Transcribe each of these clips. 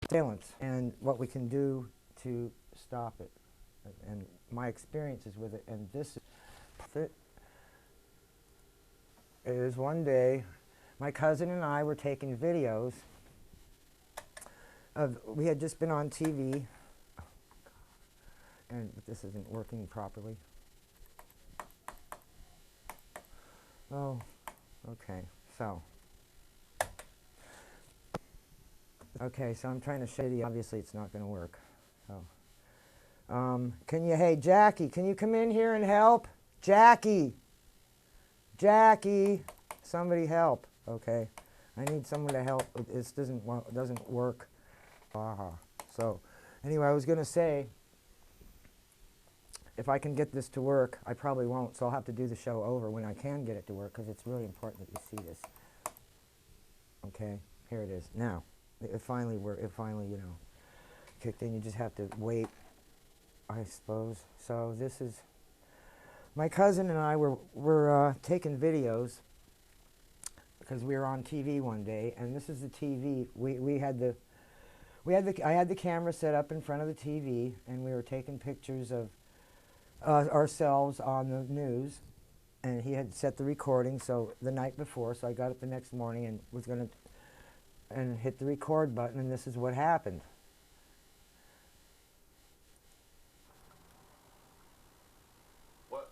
surveillance and what we can do to stop it, and my experiences with it. And this is one day my cousin and I were taking videos of, we had just been on TV, and this isn't working properly. Oh, okay, so I'm trying to show you, obviously it's not going to work. So, hey, Jackie, can you come in here and help? Jackie, somebody help. Okay, I need someone to help. This doesn't work. So, anyway, I was going to say, if I can get this to work, I probably won't, so I'll have to do the show over when I can get it to work, because it's really important that you see this. Okay, here it is. Now, it finally worked. It finally, kicked in. You just have to wait, I suppose. So this is, my cousin and I were taking videos because we were on TV one day, and this is the TV. I had the camera set up in front of the TV, and we were taking pictures of ourselves on the news, and he had set the recording so the night before, so I got up the next morning and was going to hit the record button, and this is what happened. What?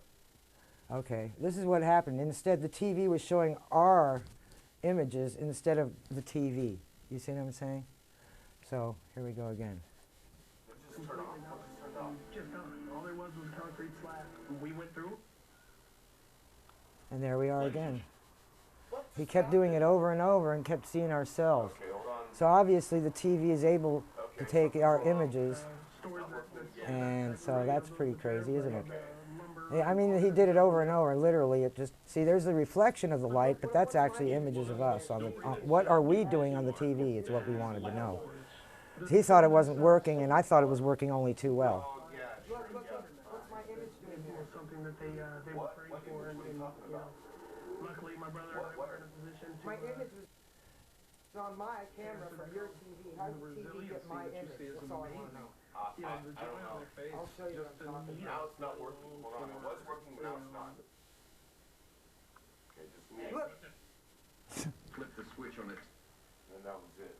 Okay, this is what happened. Instead, the TV was showing our images instead of the TV. You see what I'm saying? So, here we go again. Just turn on. Just on. All there was a concrete slab. We went through. And there we are again. He kept doing it over and over and kept seeing ourselves. Okay, hold on. So obviously the TV is able to take our images, and so that's pretty crazy, isn't it? Yeah, I mean, he did it over and over, literally. It just, see, there's the reflection of the light, but that's actually images of us. What are we doing on the TV is what we wanted to know. He thought it wasn't working, and I thought it was working only too well. What's my image doing here? Something that they were praying for, and luckily my brother and I were in a position to. My image was on my camera from your TV. How did TV get my image? That's all I want to know. I don't know. I'll show you what I'm talking about. Now it's not working. Hold on. It was working, but now it's not. Okay, just flip the switch on it. And that was it.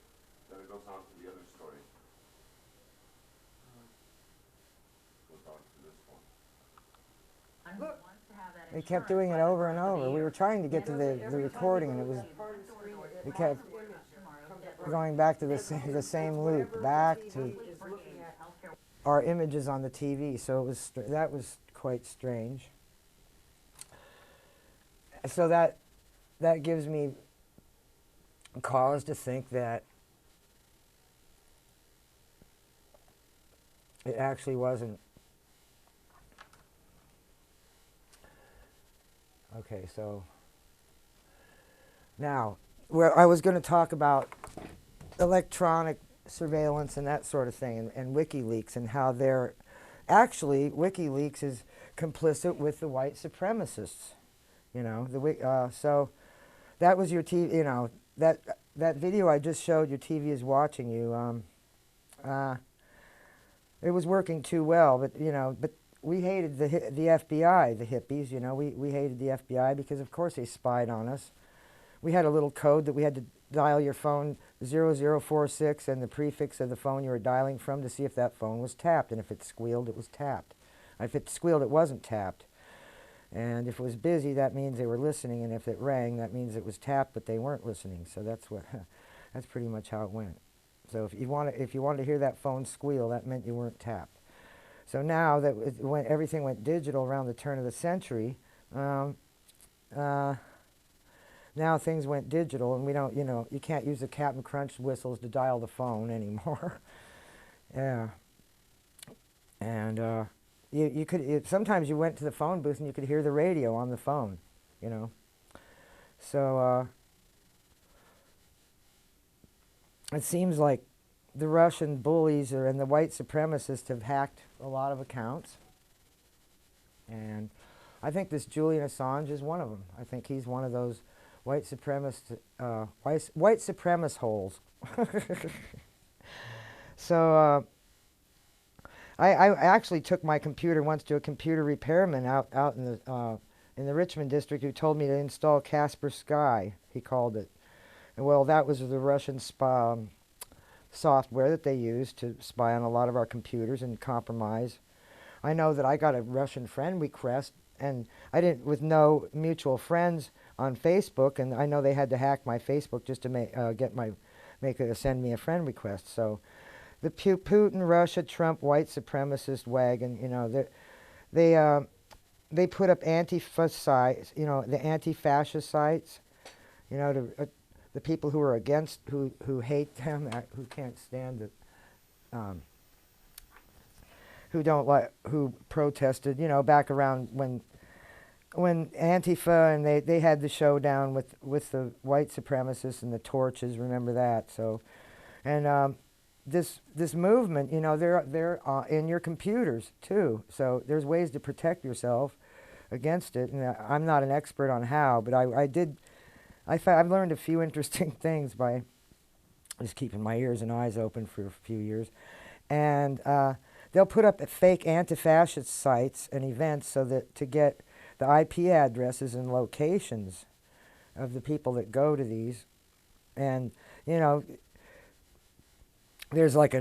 Then it goes on to the other story. Goes on to this one. Look, he kept doing it over and over. We were trying to get to the recording, and we kept going back to the same loop, back to our images on the TV. So that was quite strange. So that gives me cause to think that it actually wasn't. Okay, so now, I was going to talk about electronic surveillance and that sort of thing, and WikiLeaks, and how they're actually, WikiLeaks is complicit with the white supremacists. So that was your TV. That video I just showed. Your TV is watching you. It was working too well, but we hated the FBI, the hippies. We hated the FBI because, of course, they spied on us. We had a little code that we had to dial your phone 0046 and the prefix of the phone you were dialing from to see if that phone was tapped. And if it squealed, it was tapped. If it squealed, it wasn't tapped. And if it was busy, that means they were listening. And if it rang, that means it was tapped, but they weren't listening. So that's pretty much how it went. So if you wanted to hear that phone squeal, that meant you weren't tapped. So now that everything went digital around the turn of the century, now things went digital, and we don't, you can't use the Captain Crunch whistles to dial the phone anymore. Yeah. And you could, sometimes you went to the phone booth and you could hear the radio on the phone, So it seems like the Russian bullies and the white supremacists have hacked a lot of accounts. And I think this Julian Assange is one of them. I think he's one of those white supremacist holes. So I actually took my computer once to a computer repairman out in the Richmond district who told me to install Casper Sky, he called it. And well, that was the Russian software that they used to spy on a lot of our computers and compromise. I know that I got a Russian friend request, and I didn't, with no mutual friends on Facebook, and I know they had to hack my Facebook just to send me a friend request. So the Putin, Russia, Trump, white supremacist wagon, you know, they put up Antifa sites, you know, the anti-fascist sites, you know, the people who are against, who hate them, who can't stand it, who protested, you know, back around when Antifa and they had the showdown with the white supremacists and the torches, remember that? So, and this movement, you know, they're in your computers too. So there's ways to protect yourself against it. And I'm not an expert on how, but I've learned a few interesting things by just keeping my ears and eyes open for a few years. And they'll put up fake anti-fascist sites and events so that to get the IP addresses and locations of the people that go to these. And, you know, there's like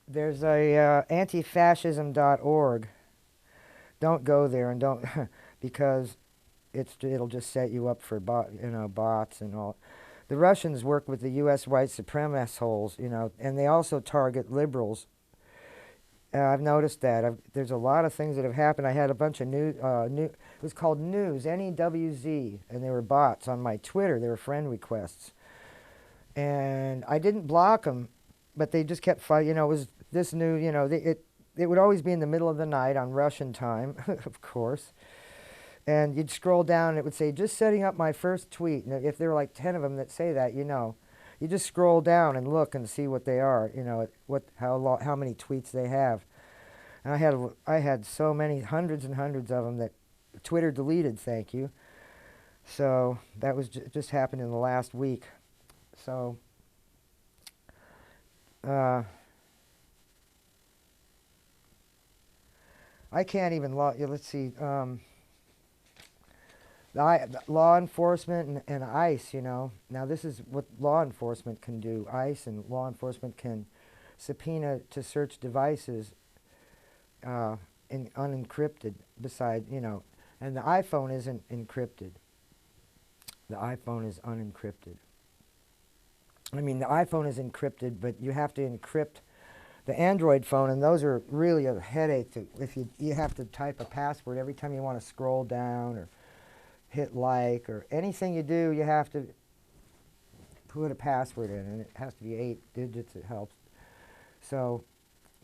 there's a antifascism.org. Don't go there and don't because it'll just set you up for bots and all. The Russians work with the U.S. white supremacists, you know, and they also target liberals. I've noticed that. There's a lot of things that have happened. I had a bunch of it was called News, N-E-W-Z, and they were bots on my Twitter. They were friend requests. And I didn't block them, but they just kept fighting. You know, it was this new, you know, it would always be in the middle of the night on Russian time, of course. And you'd scroll down and it would say, just setting up my first tweet. And if there were like 10 of them that say that, you know, you just scroll down and look and see what they are, you know, how many tweets they have. And I had so many, hundreds and hundreds of them that Twitter deleted, thank you. So that was just happened in the last week. So I can't even let's see, law enforcement and ICE, you know. Now this is what law enforcement can do. ICE and law enforcement can subpoena to search devices unencrypted beside, you know. And the iPhone isn't encrypted. The iPhone is unencrypted. I mean, the iPhone is encrypted, but you have to encrypt the Android phone, and those are really a headache. If you have to type a password every time you want to scroll down or hit like or anything you do, you have to put a password in, and it has to be 8 digits. It helps. So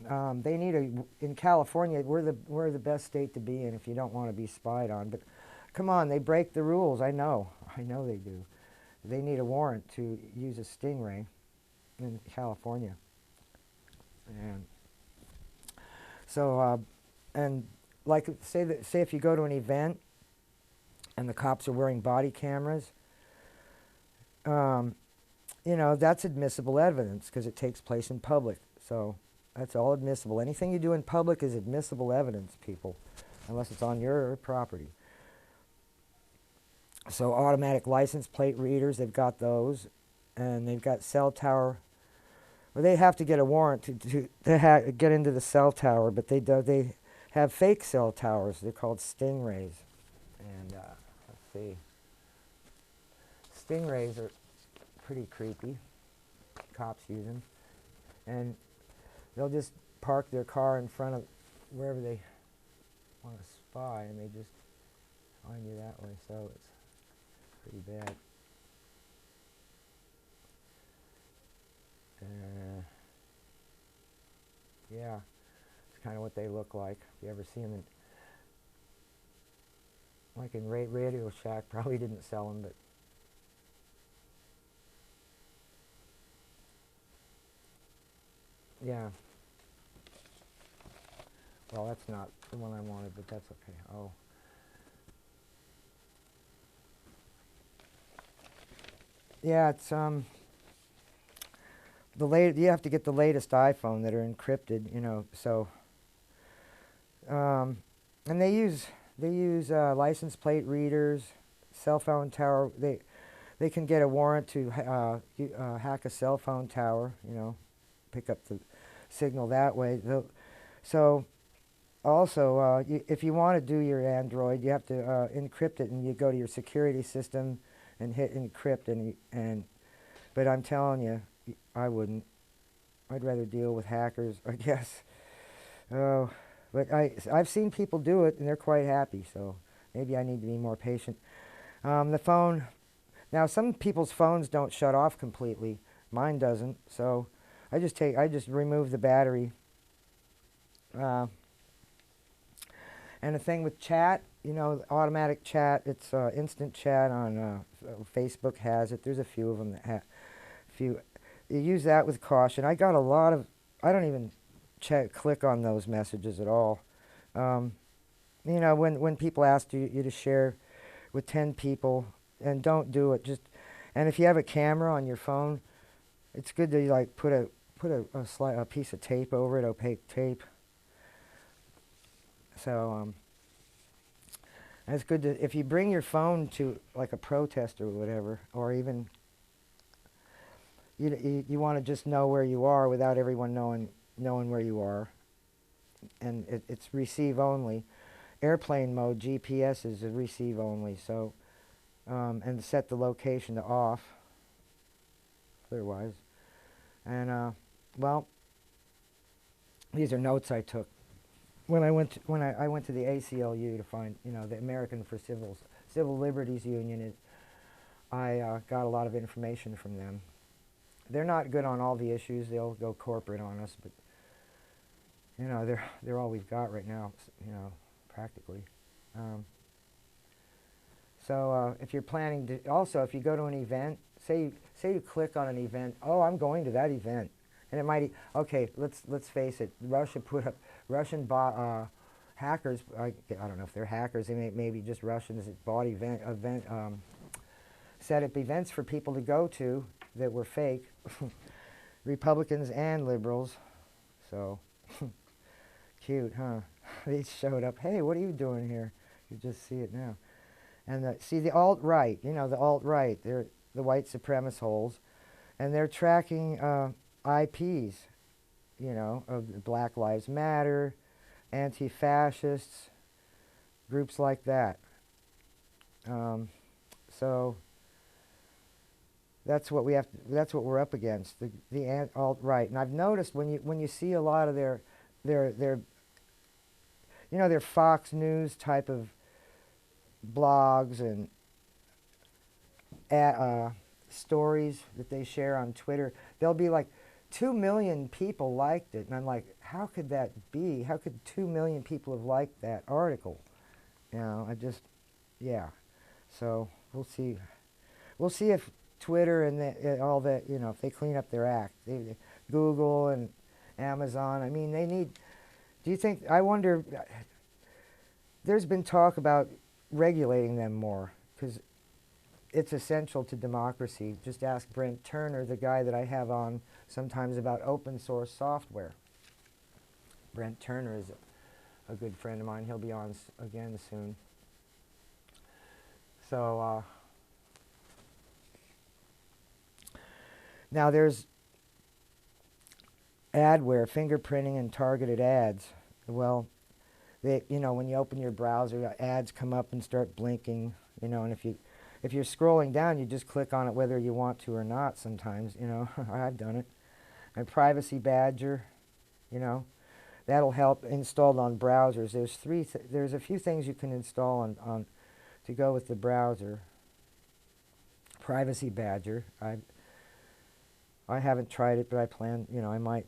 they need in California, we're the best state to be in if you don't want to be spied on. But come on, they break the rules. I know they do. They need a warrant to use a stingray in California. And so, and like say if you go to an event and the cops are wearing body cameras, you know, that's admissible evidence because it takes place in public. So that's all admissible. Anything you do in public is admissible evidence, people, unless it's on your property. So automatic license plate readers, they've got those, and they've got cell tower. Well, they have to get a warrant to get into the cell tower, but they have fake cell towers. They're called stingrays. And let's see, stingrays are pretty creepy. Cops use them, and they'll just park their car in front of wherever they want to spy, and they just find you that way. So it's pretty bad. Yeah, it's kind of what they look like. If you ever see them in Radio Shack, probably didn't sell them, but yeah. Well, that's not the one I wanted, but that's okay. Oh. Yeah, it's you have to get the latest iPhone that are encrypted, you know. So, and they use license plate readers, cell phone tower. They can get a warrant to hack a cell phone tower, you know, pick up the signal that way. So also, if you want to do your Android, you have to encrypt it, and you go to your security system and hit encrypt. But I'm telling you, I wouldn't. I'd rather deal with hackers, I guess. Oh, but I've seen people do it, and they're quite happy. So maybe I need to be more patient. The phone. Now, some people's phones don't shut off completely. Mine doesn't. So I just remove the battery. And the thing with chat, you know, automatic chat, it's instant chat on Facebook has it. There's a few of them that have. You use that with caution. I got a lot of. I don't even click on those messages at all. You know, when people ask you to share with 10 people, and don't do it. And if you have a camera on your phone, it's good to like put a piece of tape over it, opaque tape. So and it's good to, if you bring your phone to like a protest or whatever, or even you want to just know where you are without everyone knowing where you are, and it's receive only. Airplane mode GPS is a receive only. So and set the location to off. Otherwise, and well, these are notes I took when I went to the ACLU to find, you know, the American for Civil Liberties Union. I got a lot of information from them. They're not good on all the issues. They'll go corporate on us, but you know, they're all we've got right now. You know, practically. So if you're planning to, also if you go to an event, say you click on an event. Oh, I'm going to that event, and it might. Okay, let's face it. Russia put up Russian hackers. I don't know if they're hackers. They maybe just Russians that bought set up events for people to go to that were fake. Republicans and liberals. So cute, huh? They showed up. Hey, what are you doing here? You just see it now. And see the alt-right, you know, the alt-right, they're the white supremacist holes, and they're tracking IPs, you know, of Black Lives Matter, anti-fascists, groups like that. So that's what we have. That's what we're up against, the alt-right. And I've noticed when you see a lot of their you know, their Fox News type of blogs and stories that they share on Twitter, they'll be like 2 million people liked it, and I'm like, how could that be? How could 2 million people have liked that article? You know, yeah. So we'll see if Twitter and all that, you know, if they clean up their act. Google and Amazon, I mean, they need. Do you think? I wonder. There's been talk about regulating them more, because it's essential to democracy. Just ask Brent Turner, the guy that I have on sometimes about open source software. Brent Turner is a good friend of mine. He'll be on again soon. So now there's adware, fingerprinting and targeted ads. Well, you know, when you open your browser, ads come up and start blinking, you know, and if you're scrolling down, you just click on it whether you want to or not sometimes, you know. I've done it. And Privacy Badger, you know, that'll help installed on browsers. There's a few things you can install on to go with the browser. Privacy Badger. I haven't tried it, but I plan, you know, I might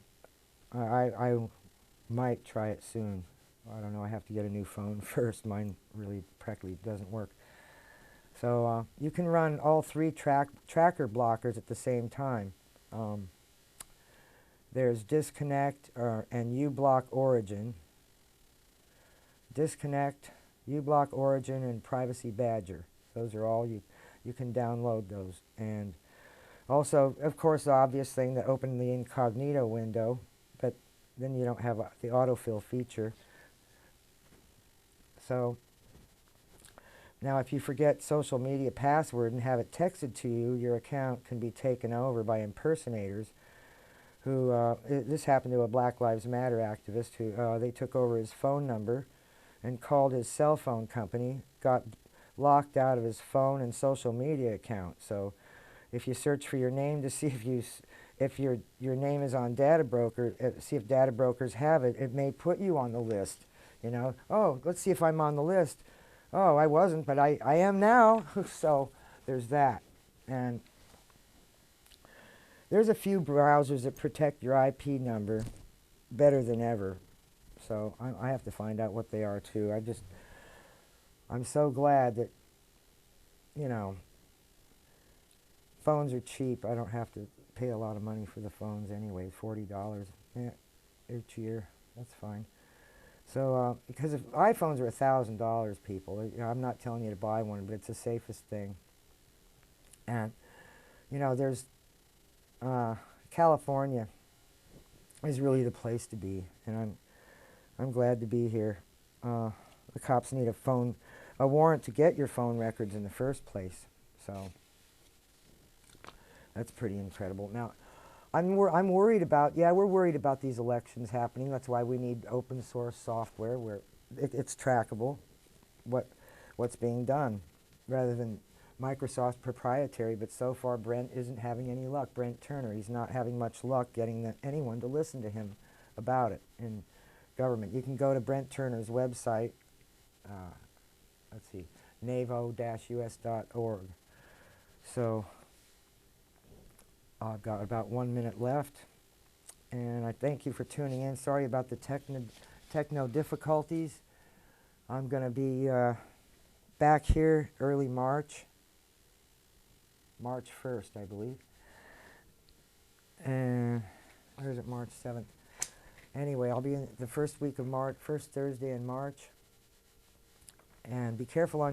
try it soon. I don't know, I have to get a new phone first. Mine really practically doesn't work. So you can run all three tracker blockers at the same time. There's Disconnect and uBlock Origin. Disconnect, uBlock Origin, and Privacy Badger. Those are all you can download those. And Also, of course, the obvious thing, to open the incognito window, but then you don't have the autofill feature. So now if you forget social media password and have it texted to you, your account can be taken over by impersonators who, this happened to a Black Lives Matter activist who, they took over his phone number and called his cell phone company, got locked out of his phone and social media account. So if you search for your name to see if your name is on Data Broker, see if Data Brokers have it, it may put you on the list. You know, oh, let's see if I'm on the list. Oh, I wasn't, but I am now. So there's that. And there's a few browsers that protect your IP number better than ever. So I have to find out what they are too. I'm so glad that, you know, phones are cheap. I don't have to pay a lot of money for the phones anyway, $40 each year. That's fine. So, because if iPhones are $1,000, people, you know, I'm not telling you to buy one, but it's the safest thing. And, you know, there's, California is really the place to be, and I'm glad to be here. The cops need a warrant to get your phone records in the first place, so that's pretty incredible. Now, I'm worried about, we're worried about these elections happening. That's why we need open source software where it's trackable, what's being done, rather than Microsoft's proprietary. But so far, Brent isn't having any luck. Brent Turner, he's not having much luck getting anyone to listen to him about it in government. You can go to Brent Turner's website, let's see, navo-us.org. So I've got about 1 minute left, and I thank you for tuning in. Sorry about the techno difficulties. I'm going to be back here early March 1st, I believe. And where is it, March 7th? Anyway, I'll be in the first week of March, first Thursday in March. And be careful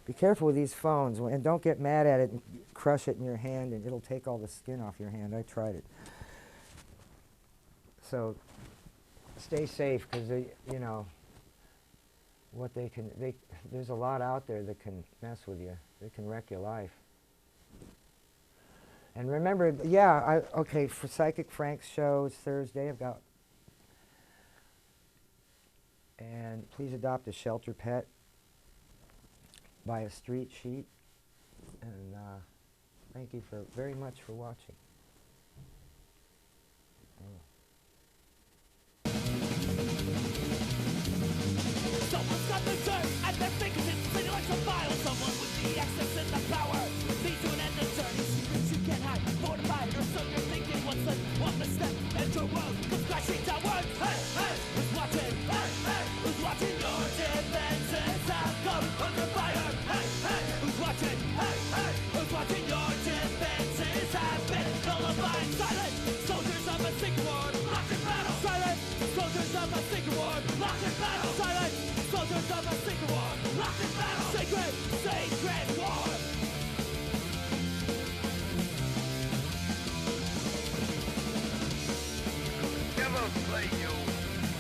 be careful with these phones, and don't get mad at it and crush it in your hand, and it'll take all the skin off your hand. I tried it. So stay safe, because you know what there's a lot out there that can mess with you. They can wreck your life. And remember, okay, for Psychic Frank's show, it's Thursday. And please adopt a shelter pet. Buy a street sheet, and thank you very much for watching. Someone's got the dirt at their fingertips, treated like some file. Someone with the access and the power leads to an end of journey. Secrets you can't hide, fortified, or so you're thinking. What's the one step into a world comes crashing downward? Hey, hey, who's watching? Hey, hey, who's watching? Your defenses have come under fire. Hey, hey, who's watching? Hey, hey, who's watching? Your defenses have been nullified. Silent soldiers of a secret war, locked in battle. Silent soldiers of a secret war, locked in battle. Silent soldiers of a secret war, locked in battle. Sacred war. Never play you.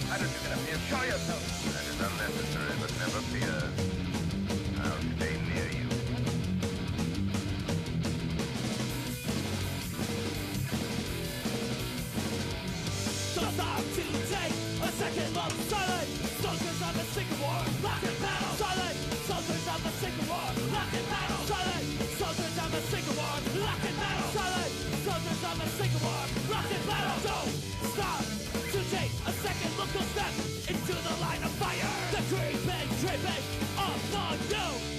How did you get up here? Show yourself. That is unnecessary, but never fear. I'll stay near you. Just out to take a second look. Silent soldiers of a secret war, locked in battle. Silent soldiers of a secret war, locked in battle. Silent soldiers of a secret war, locked in battle. Silent soldiers of a secret war, locked in battle. Don't stop to take a second look. You'll step into the line of fire. The creeping, tripping upon you.